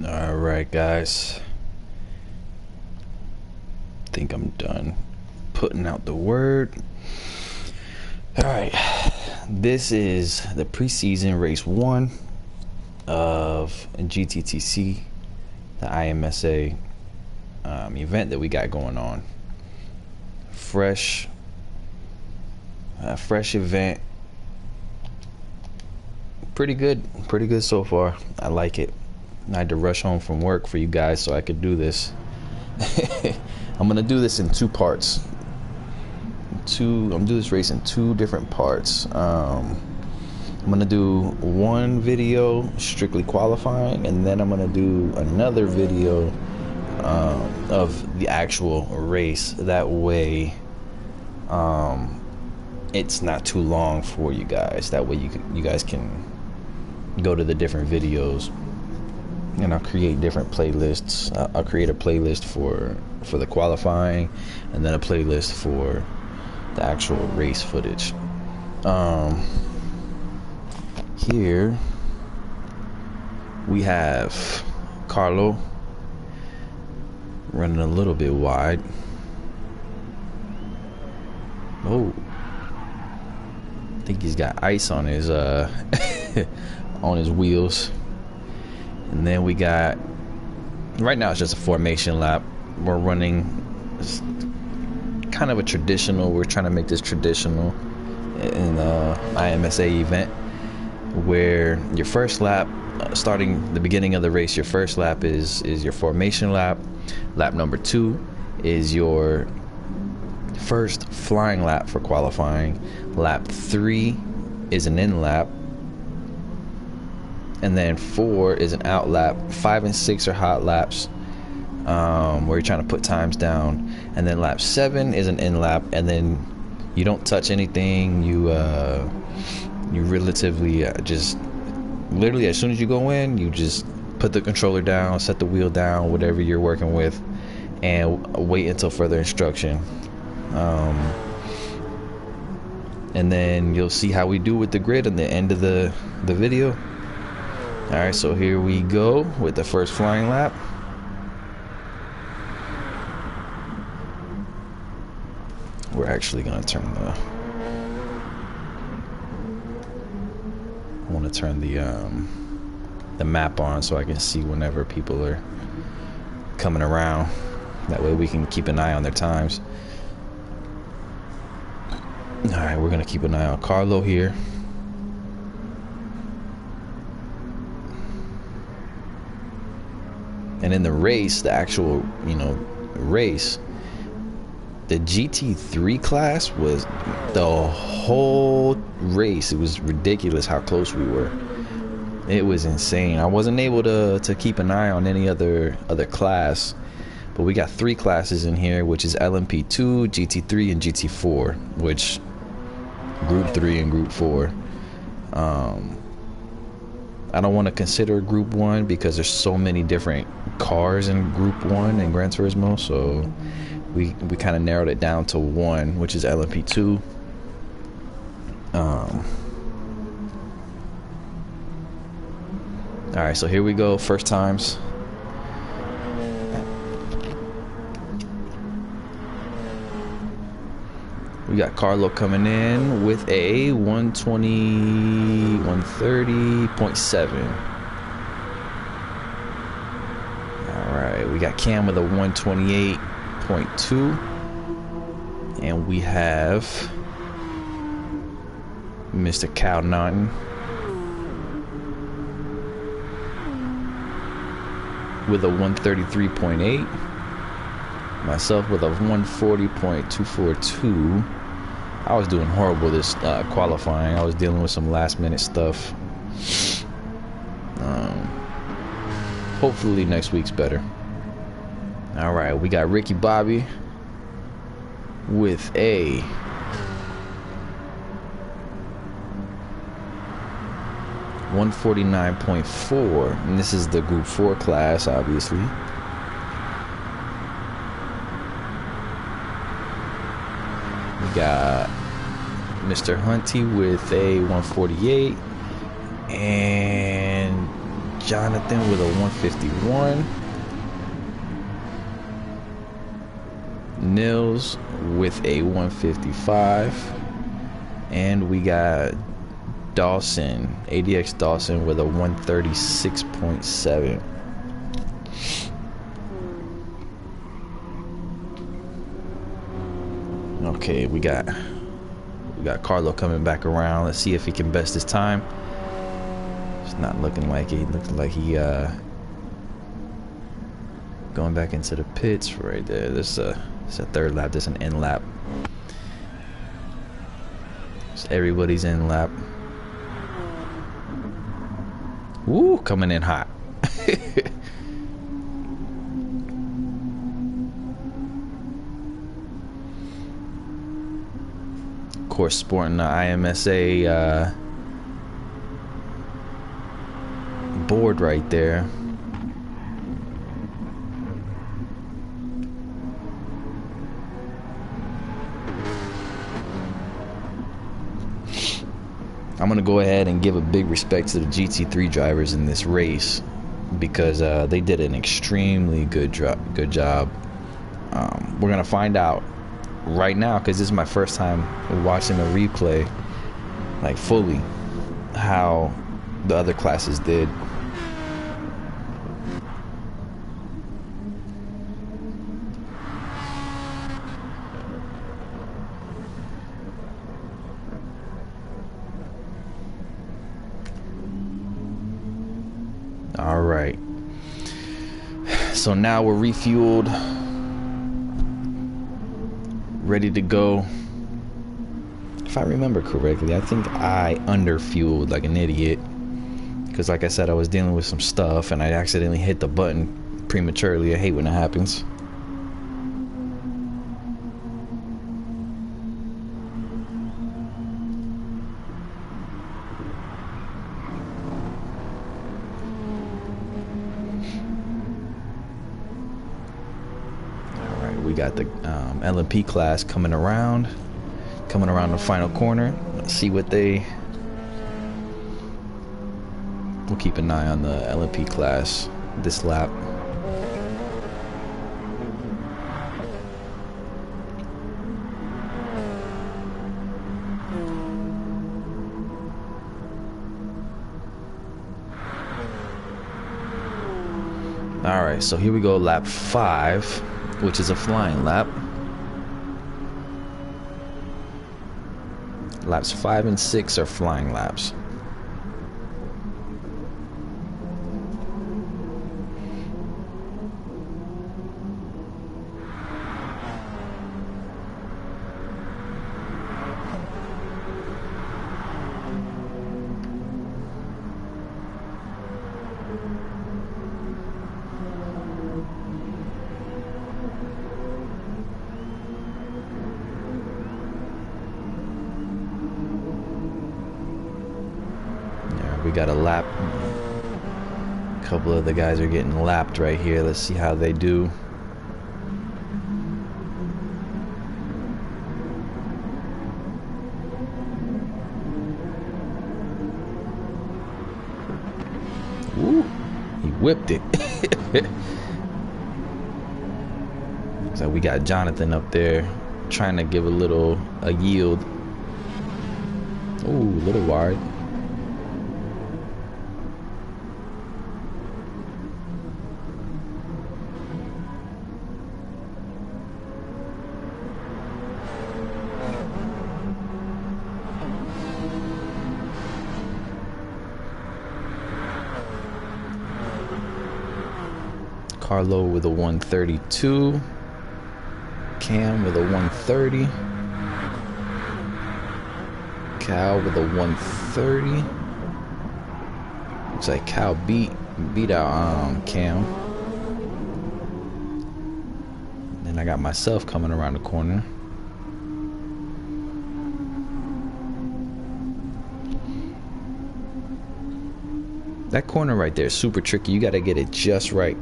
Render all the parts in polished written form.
All right, guys. Think I'm done putting out the word. All right. This is the preseason race 1 of GTTC, the IMSA event that we got going on. Fresh event. Pretty good so far. I like it. I had to rush home from work for you guys so I could do this. I'm gonna do this in 2 parts. I'm gonna do this race in 2 different parts. I'm gonna do one video strictly qualifying, and then I'm gonna do another video of the actual race. That way, it's not too long for you guys. That way, you guys can go to the different videos, and I'll create different playlists. I'll create a playlist for the qualifying, and then a playlist for the actual race footage. Here we have Carlo running a little bit wide. Oh, I think he's got ice on his on his wheels. And then we got, right now it's just a formation lap. We're running kind of a traditional, we're trying to make this traditional in the IMSA event, where your first lap, starting the beginning of the race, your first lap is your formation lap. Lap number 2 is your first flying lap for qualifying. Lap 3 is an in lap. And then 4 is an out lap. 5 and 6 are hot laps, where you're trying to put times down. And then lap 7 is an in lap, and then you don't touch anything. You relatively just literally, as soon as you go in, you just put the controller down, set the wheel down, whatever you're working with, and wait until further instruction. And then you'll see how we do with the grid at the end of the video. Alright, so here we go with the first flying lap. We're actually going to turn I want to turn the map on so I can see whenever people are coming around. That way we can keep an eye on their times. Alright, we're going to keep an eye on Carlo here. And in the race, the actual, race, the GT3 class was the whole race. It was ridiculous how close we were. It was insane. I wasn't able to keep an eye on any other class, but we got 3 classes in here, which is LMP2, GT3, and GT4, which Group 3 and Group 4. I don't want to consider Group 1 because there's so many different cars in Group 1 in Gran Turismo, so we kind of narrowed it down to 1, which is LMP2. Alright, so here we go, first times. We got Carlo coming in with a 130.7. Alright, we got Cam with a 128.2. And we have Mr. Cal Naughton with a 133.8. Myself with a 140.242. I was doing horrible this qualifying. I was dealing with some last minute stuff. Hopefully next week's better. Alright, we got Ricky Bobby with a 149.4, and this is the Group 4 class, obviously. We got Mr. Hunty with a 148, and Jonathan with a 151. Nils with a 155. And we got Dawson, ADX Dawson with a 136.7. Okay, we got Carlo coming back around. Let's see if he can best his time. It's not looking like it. Looks like he going back into the pits right there. It's a third lap. There's an end lap. So everybody's in lap. Woo, coming in hot. Of course, sporting the IMSA board right there. I'm going to go ahead and give a big respect to the GT3 drivers in this race because they did an extremely good job. We're going to find out right now, because this is my first time watching a replay like fully, how the other classes did. All right, so now we're refueled, ready to go. If I remember correctly, I think I underfueled like an idiot because, like I said, I was dealing with some stuff and I accidentally hit the button prematurely. I hate when it happens. We got the LMP class coming around the final corner. Let's see what we'll keep an eye on the LMP class this lap. All right, so here we go, lap 5, which is a flying lap. Laps 5 and 6 are flying laps. We got a lap. A couple of the guys are getting lapped right here. Let's see how they do. Ooh, he whipped it. So we got Jonathan up there trying to give a yield. Ooh, a little wide. Carlo with a 132. Cam with a 130. Cal with a 130. Looks like Cal beat out Cam. Then I got myself coming around the corner. That corner right there is super tricky. You got to get it just right.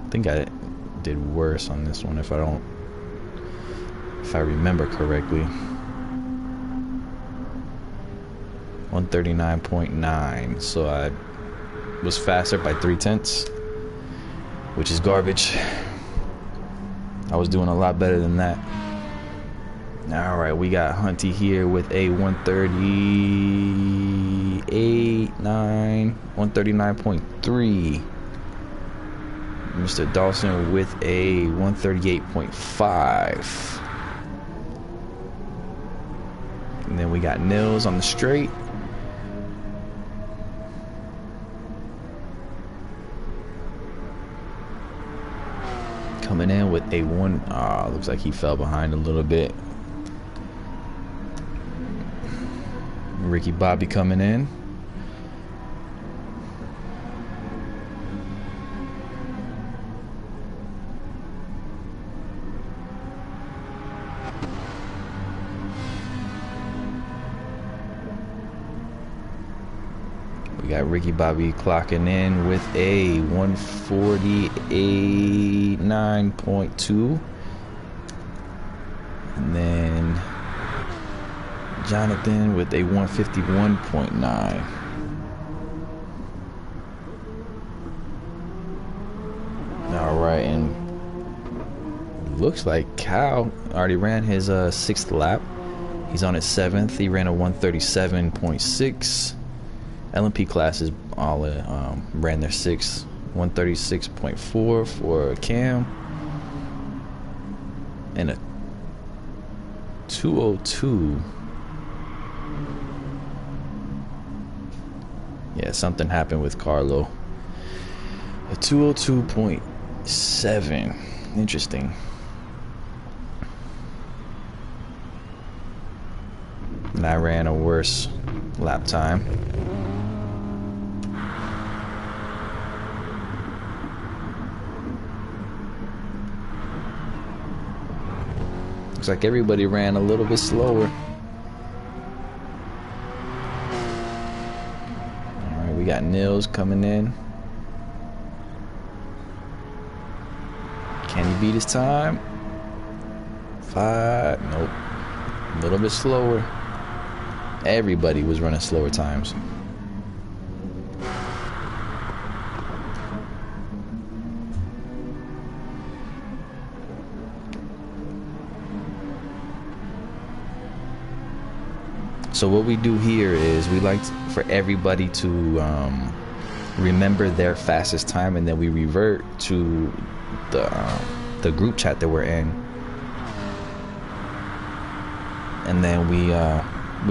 I think I did worse on this one if I don't if I remember correctly. 139.9. So I was faster by 3/10, which is garbage. I was doing a lot better than that. All right, we got Hunty here with a 139.3. Mr. Dawson with a 138.5. And then we got Nils on the straight. Coming in with a looks like he fell behind a little bit. Ricky Bobby coming in. We got Ricky Bobby clocking in with a 148.9.2. And then Jonathan with a 151.9. All right, and looks like Cal already ran his 6th lap. He's on his 7th. He ran a 137.6. LMP classes all ran their 6th. 136.4 for Cam. And a 202. Yeah, something happened with Carlo. A 202.7. Interesting. And I ran a worse lap time. Looks like everybody ran a little bit slower. Alright, we got Nils coming in. Can he beat his time? 5. Nope. A little bit slower. Everybody was running slower times. So what we do here is we like for everybody to remember their fastest time, and then we revert to the group chat that we're in, and then we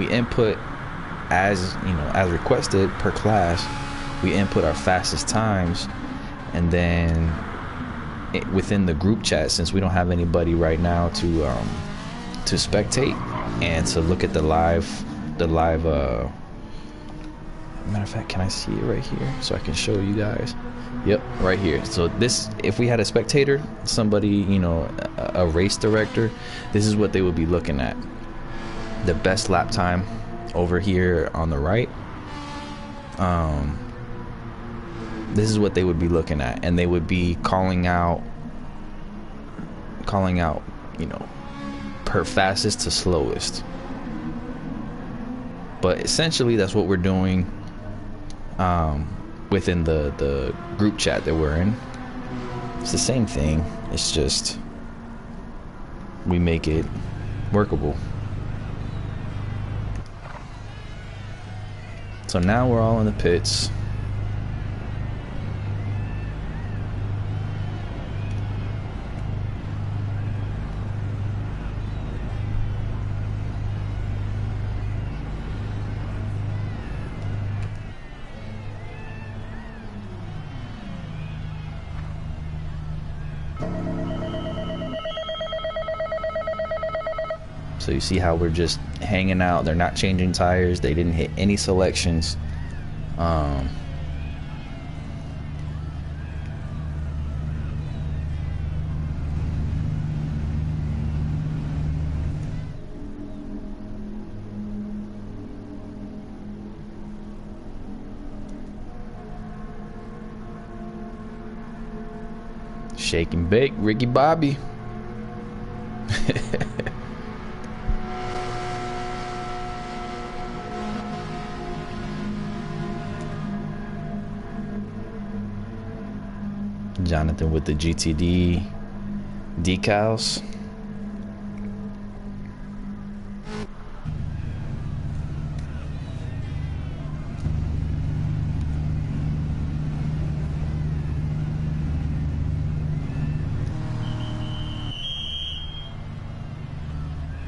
input as requested per class. We input our fastest times, and then within the group chat, since we don't have anybody right now to spectate and to look at the live matter of fact, can I see it right here so I can show you guys? Yep, right here. So this, if we had a spectator, somebody, a race director, this is what they would be looking at. The best lap time over here on the right. This is what they would be looking at, and they would be calling out, per fastest to slowest. But essentially that's what we're doing within the group chat that we're in. It's the same thing, it's just we make it workable. So now we're all in the pits. So you see how we're just hanging out. They're not changing tires. They didn't hit any selections. Shake and bake, Ricky Bobby. Jonathan with the GTD decals.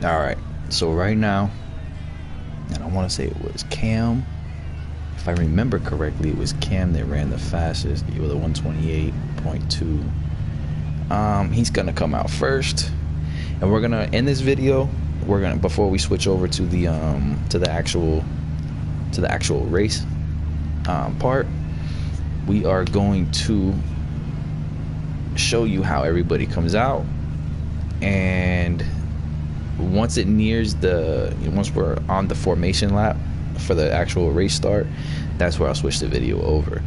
All right, so right now, and I want to say it was Cam. If I remember correctly, it was Cam that ran the fastest with a 128.2. He's gonna come out first, and we're gonna end this video. We're gonna, before we switch over to the actual race part, we are going to show you how everybody comes out, and once we're on the formation lap for the actual race start, that's where I'll switch the video over.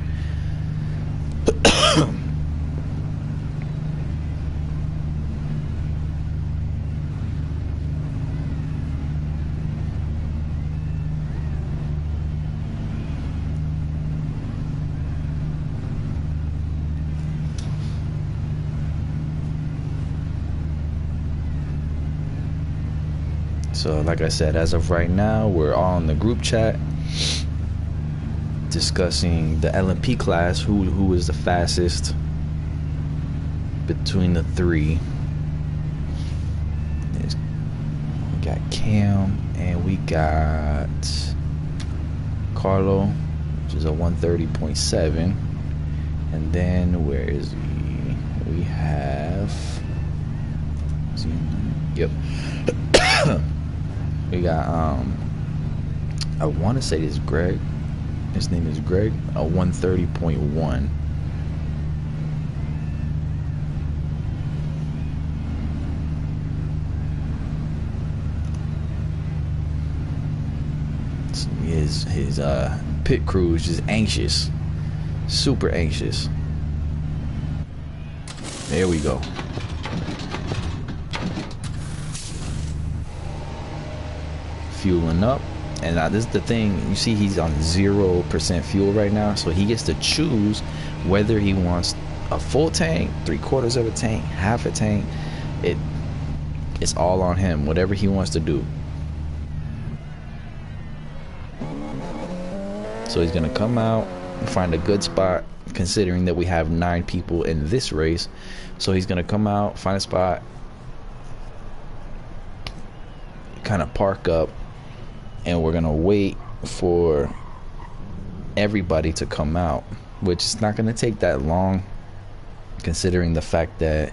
So like I said, as of right now, we're all in the group chat discussing the LMP class, who is the fastest between the three. We got Cam and we got Carlo, which is a 130.7. And then where is he? We have, yep. We got I want to say this is Greg. His name is Greg, a 130.1. His pit crew is just anxious, super anxious. There we go. Fueling up, and this is the thing. You see, he's on 0% fuel right now, so he gets to choose whether he wants a full tank, 3/4 of a tank, half a tank. It's all on him, whatever he wants to do. So he's gonna come out and find a good spot, considering that we have 9 people in this race. So he's gonna come out, find a spot, kind of park up, and we're gonna wait for everybody to come out, which is not gonna take that long, considering the fact that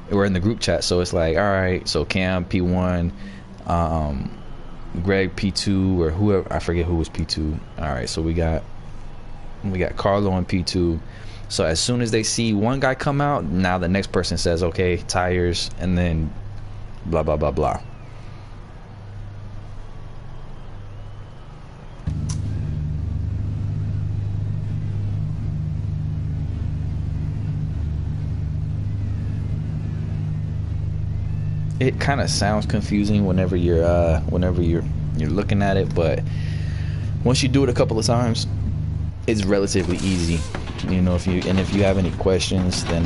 we're in the group chat. So it's like, all right, so Cam P1, Greg P2, or whoever, I forget who was P2. All right, so we got Carlo and P2. So as soon as they see one guy come out, now the next person says, okay, tires, and then blah blah blah blah. It kind of sounds confusing whenever you're looking at it, but once you do it a couple of times, it's relatively easy. You know, if you have any questions, then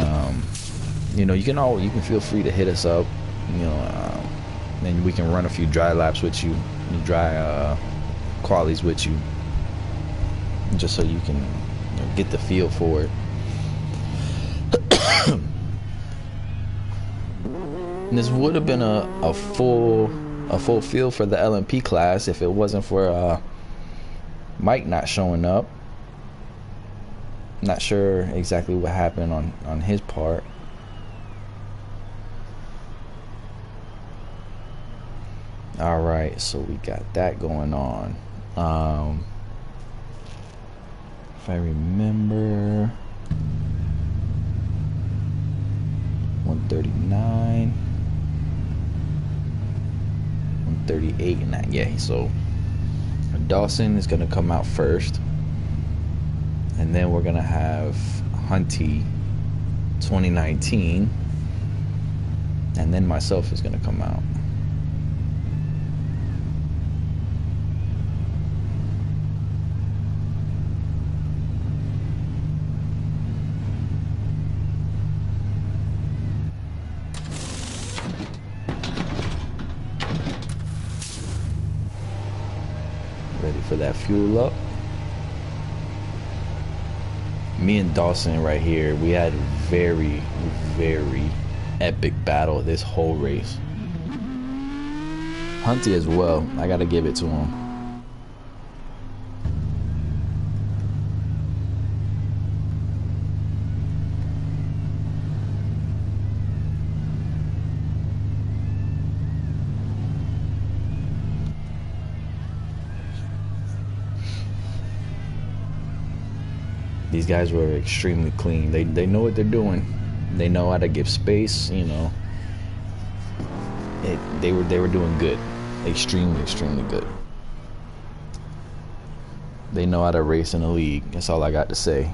you know, you can feel free to hit us up. You know, and we can run a few dry laps with you, dry qualies with you, just so you can get the feel for it. And this would have been a full field for the LMP class if it wasn't for Mike not showing up. Not sure exactly what happened on his part. All right, so we got that going on. If I remember, 139, 138, and that, yeah. So Dawson is gonna come out first, and then we're gonna have Hunty 2019, and then myself is gonna come out. that fuel up. Me and Dawson right here, we had a very, very epic battle this whole race. Hunty as well, I gotta give it to him. These guys were extremely clean. They know what they're doing. They know how to give space, you know. They were doing good. Extremely good. They know how to race in the league. That's all I got to say.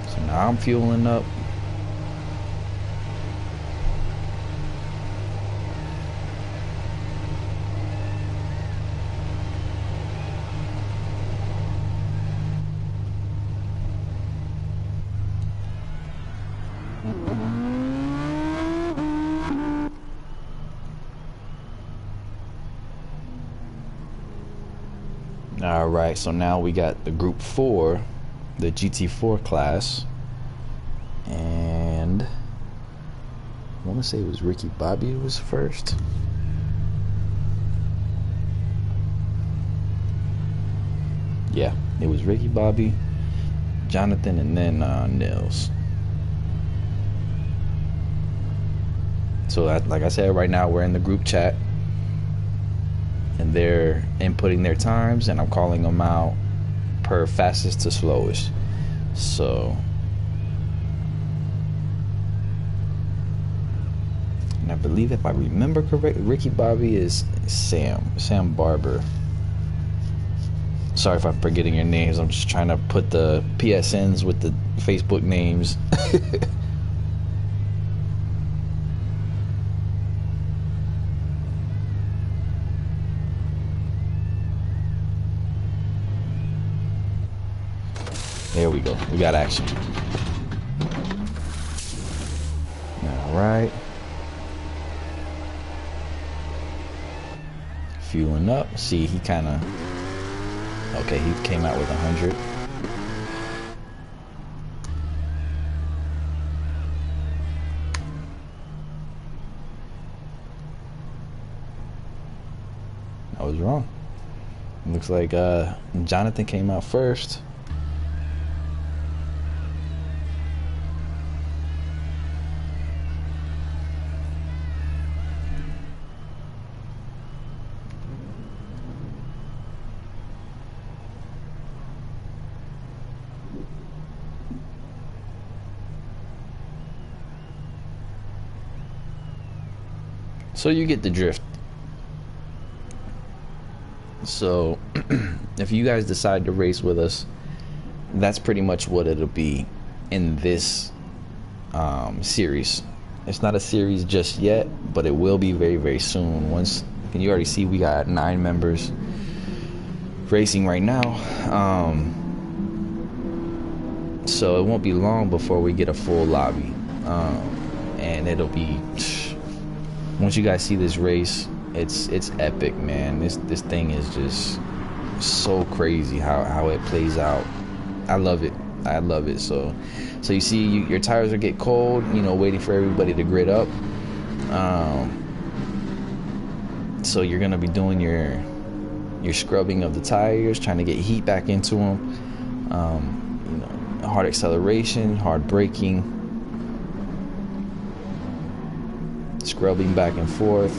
So now I'm fueling up. Alright, so now we got the group 4, the GT4 class, and I want to say it was Ricky Bobby who was first. Yeah, it was Ricky Bobby, Jonathan, and then Nils. So like I said, right now we're in the group chat. And they're inputting their times, and I'm calling them out per fastest to slowest. So, and I believe if I remember correctly, Ricky Bobby is Sam Barber. Sorry if I'm forgetting your names. I'm just trying to put the PSNs with the Facebook names. There we go. We got action. All right. Fueling up. See, he kind of... Okay, he came out with 100. I was wrong. Looks like Jonathan came out first. So you get the drift. So if you guys decide to race with us, that's pretty much what it'll be in this series. It's not a series just yet, but it will be very, very soon. Once, and you already see we got 9 members racing right now. So it won't be long before we get a full lobby. And it'll be... Once you guys see this race, it's epic, man. This thing is just so crazy how it plays out. I love it. So you see, your tires will get cold, you know, waiting for everybody to grid up. So you're gonna be doing your scrubbing of the tires, trying to get heat back into them. You know, hard acceleration, hard braking. Scrubbing back and forth.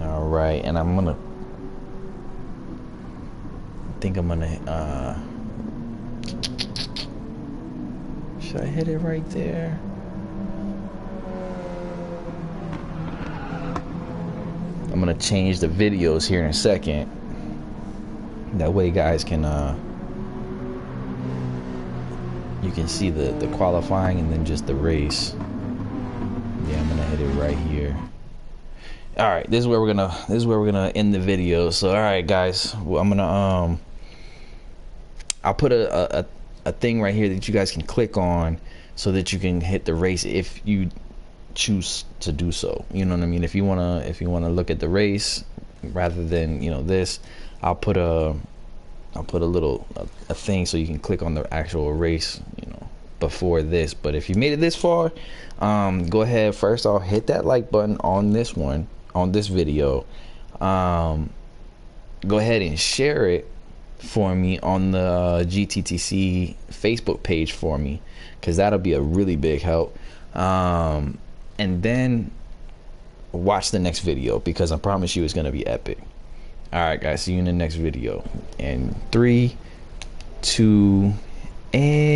All right, and I'm gonna should I hit it right there? I'm gonna change the videos here in a second. That way guys can you can see the qualifying and then just the race. Yeah, I'm gonna hit it right here. All right, this is where we're gonna end the video. So all right guys, well, I'm gonna I'll put a thing right here that you guys can click on so that you can hit the race if you choose to do so. You know what I mean? If you wanna look at the race rather than, you know, this, I'll put a little thing so you can click on the actual race, you know, before this. But if you made it this far, go ahead, first I'll hit that like button on this video. Go ahead and share it for me on the GTTC Facebook page for me, because that'll be a really big help. And then watch the next video, because I promise you it's gonna be epic. All right guys, see you in the next video. And 3, 2, and